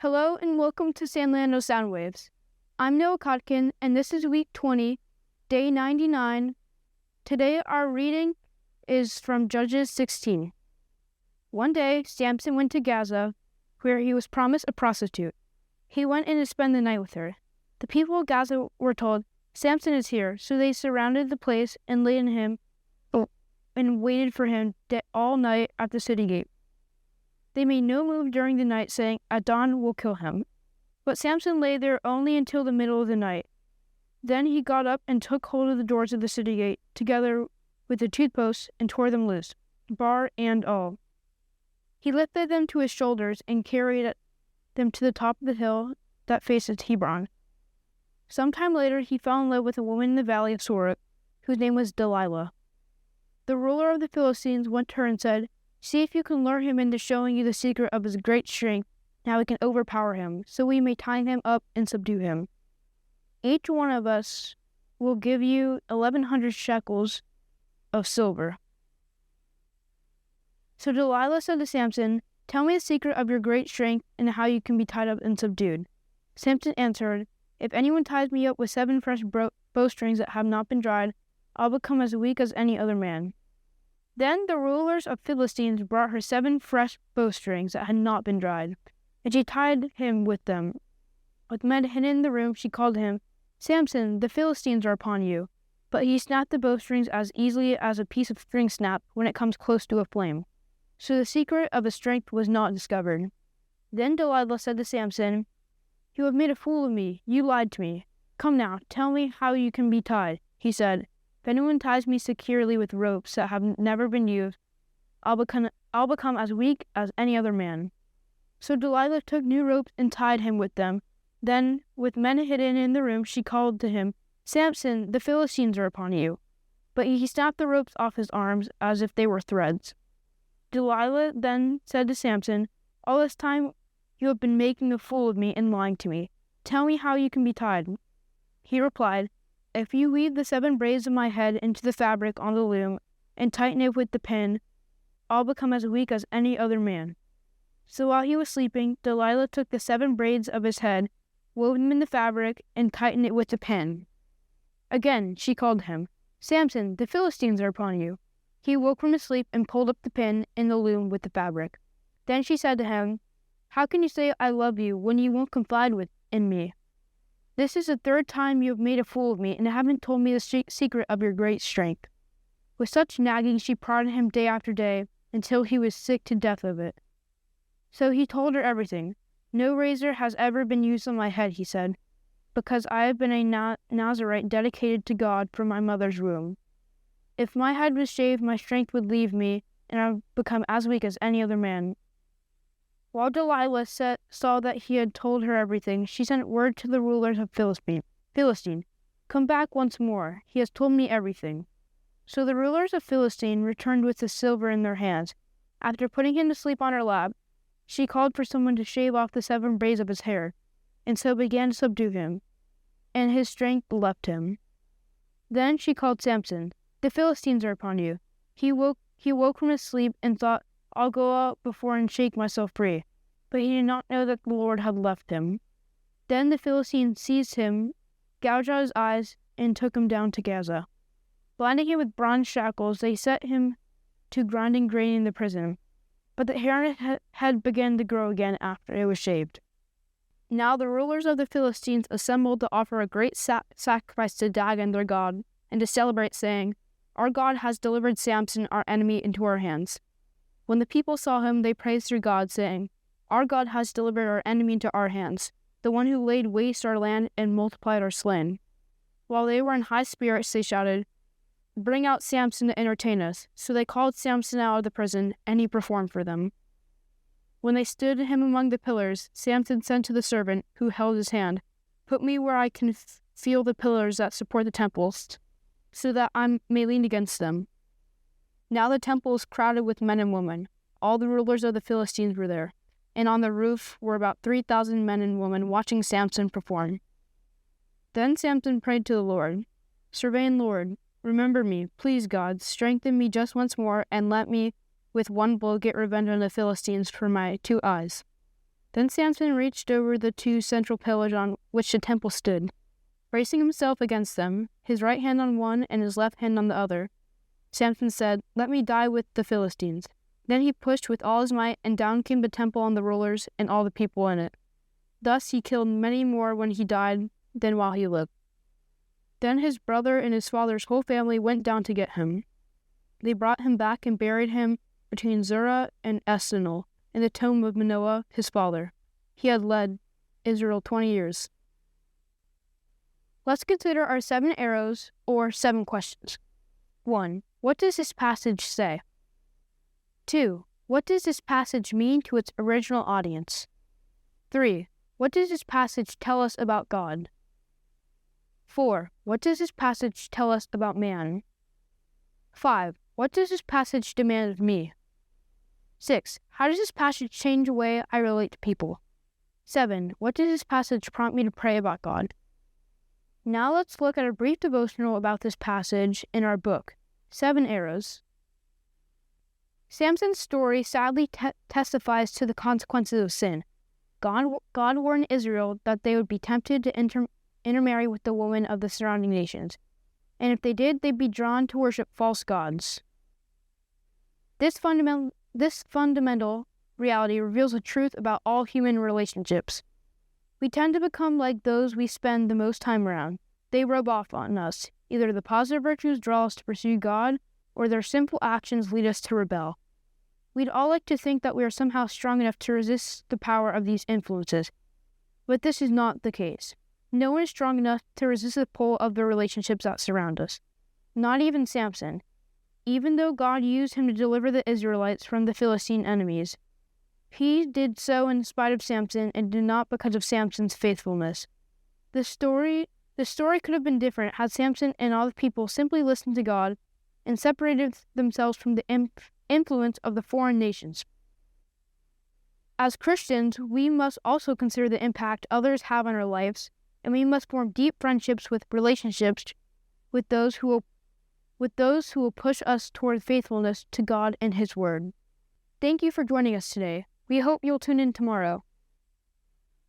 Hello and welcome to Sandlando Soundwaves. I'm Noah Kotkin and this is week 20, day 99. Today our reading is from Judges 16. One day, Samson went to Gaza, where he was promised a prostitute. He went in to spend the night with her. The people of Gaza were told, "Samson is here," so they surrounded the place and laid in him and waited for him all night at the city gate. They made no move during the night, saying, "At dawn we'll kill him." But Samson lay there only until the middle of the night. Then he got up and took hold of the doors of the city gate, together with the two posts, and tore them loose, bar and all. He lifted them to his shoulders and carried them to the top of the hill that faces Hebron. Sometime later, he fell in love with a woman in the Valley of Sorek, whose name was Delilah. The ruler of the Philistines went to her and said, "See if you can lure him into showing you the secret of his great strength, and how we can overpower him, so we may tie him up and subdue him. Each one of us will give you 1,100 shekels of silver." So Delilah said to Samson, "Tell me the secret of your great strength and how you can be tied up and subdued." Samson answered, "If anyone ties me up with 7 fresh bowstrings that have not been dried, I'll become as weak as any other man." Then the rulers of Philistines brought her 7 fresh bowstrings that had not been dried, and she tied him with them. With men hidden in the room, she called to him, "Samson, the Philistines are upon you." But he snapped the bowstrings as easily as a piece of string snapped when it comes close to a flame. So the secret of his strength was not discovered. Then Delilah said to Samson, "You have made a fool of me. You lied to me. Come now, tell me how you can be tied." He said, "If anyone ties me securely with ropes that have never been used, I'll become as weak as any other man." So Delilah took new ropes and tied him with them. Then, with men hidden in the room, she called to him, "Samson, the Philistines are upon you." But he snapped the ropes off his arms as if they were threads. Delilah then said to Samson, "All this time you have been making a fool of me and lying to me. Tell me how you can be tied." He replied, "If you weave the 7 braids of my head into the fabric on the loom and tighten it with the pin, I'll become as weak as any other man." So while he was sleeping, Delilah took the 7 braids of his head, wove them in the fabric, and tightened it with the pin. Again she called to him, "Samson, the Philistines are upon you." He woke from his sleep and pulled up the pin in the loom with the fabric. Then she said to him, "How can you say I love you when you won't confide in me? This is the 3rd time you have made a fool of me and haven't told me the secret of your great strength." With such nagging, she prodded him day after day until he was sick to death of it. So he told her everything. "No razor has ever been used on my head," he said, "because I have been a Nazarite dedicated to God from my mother's womb. If my head was shaved, my strength would leave me, and I would become as weak as any other man." While Delilah saw that he had told her everything, she sent word to the rulers of Philistine, "Come back once more. He has told me everything." So the rulers of Philistine returned with the silver in their hands. After putting him to sleep on her lap, she called for someone to shave off the 7 braids of his hair, and so began to subdue him, and his strength left him. Then she called Samson, "The Philistines are upon you." He woke from his sleep and thought, "I'll go out before and shake myself free." But he did not know that the Lord had left him. Then the Philistines seized him, gouged out his eyes, and took him down to Gaza. Blinding him with bronze shackles, they set him to grinding grain in the prison. But the hair on his head began to grow again after it was shaved. Now the rulers of the Philistines assembled to offer a great sacrifice to Dagon their god, and to celebrate, saying, "Our God has delivered Samson, our enemy, into our hands." When the people saw him, they praised their God, saying, "Our God has delivered our enemy into our hands, the one who laid waste our land and multiplied our slain." While they were in high spirits, they shouted, "Bring out Samson to entertain us." So they called Samson out of the prison, and he performed for them. When they stood him among the pillars, Samson said to the servant who held his hand, "Put me where I can feel the pillars that support the temples, so that I may lean against them." Now the temple was crowded with men and women. All the rulers of the Philistines were there, and on the roof were about 3,000 men and women watching Samson perform. Then Samson prayed to the Lord, "Sovereign Lord, remember me, please God, strengthen me just once more, and let me with one blow get revenge on the Philistines for my 2 eyes." Then Samson reached over the two central pillars on which the temple stood. Bracing himself against them, his right hand on one and his left hand on the other, Samson said, "Let me die with the Philistines." Then he pushed with all his might, and down came the temple on the rulers and all the people in it. Thus he killed many more when he died than while he lived. Then his brother and his father's whole family went down to get him. They brought him back and buried him between Zorah and Eshtaol in the tomb of Manoah, his father. He had led Israel 20 years. Let's consider our 7 arrows, or 7 questions. 1. What does this passage say? 2. What does this passage mean to its original audience? 3. What does this passage tell us about God? 4. What does this passage tell us about man? 5. What does this passage demand of me? 6. How does this passage change the way I relate to people? 7. What does this passage prompt me to pray about God? Now let's look at a brief devotional about this passage in our book, 7 Arrows. Samson's story sadly testifies to the consequences of sin. God warned Israel that they would be tempted to intermarry with the women of the surrounding nations, and if they did, they'd be drawn to worship false gods. This fundamental reality reveals the truth about all human relationships. We tend to become like those we spend the most time around. They rub off on us. Either the positive virtues draw us to pursue God, or their simple actions lead us to rebel. We'd all like to think that we are somehow strong enough to resist the power of these influences, but this is not the case. No one is strong enough to resist the pull of the relationships that surround us. Not even Samson. Even though God used him to deliver the Israelites from the Philistine enemies, he did so in spite of Samson and did not because of Samson's faithfulness. The story could have been different had Samson and all the people simply listened to God and separated themselves from the influence of the foreign nations. As Christians, we must also consider the impact others have on our lives, and we must form deep friendships with relationships with those who will push us toward faithfulness to God and His Word. Thank you for joining us today. We hope you'll tune in tomorrow.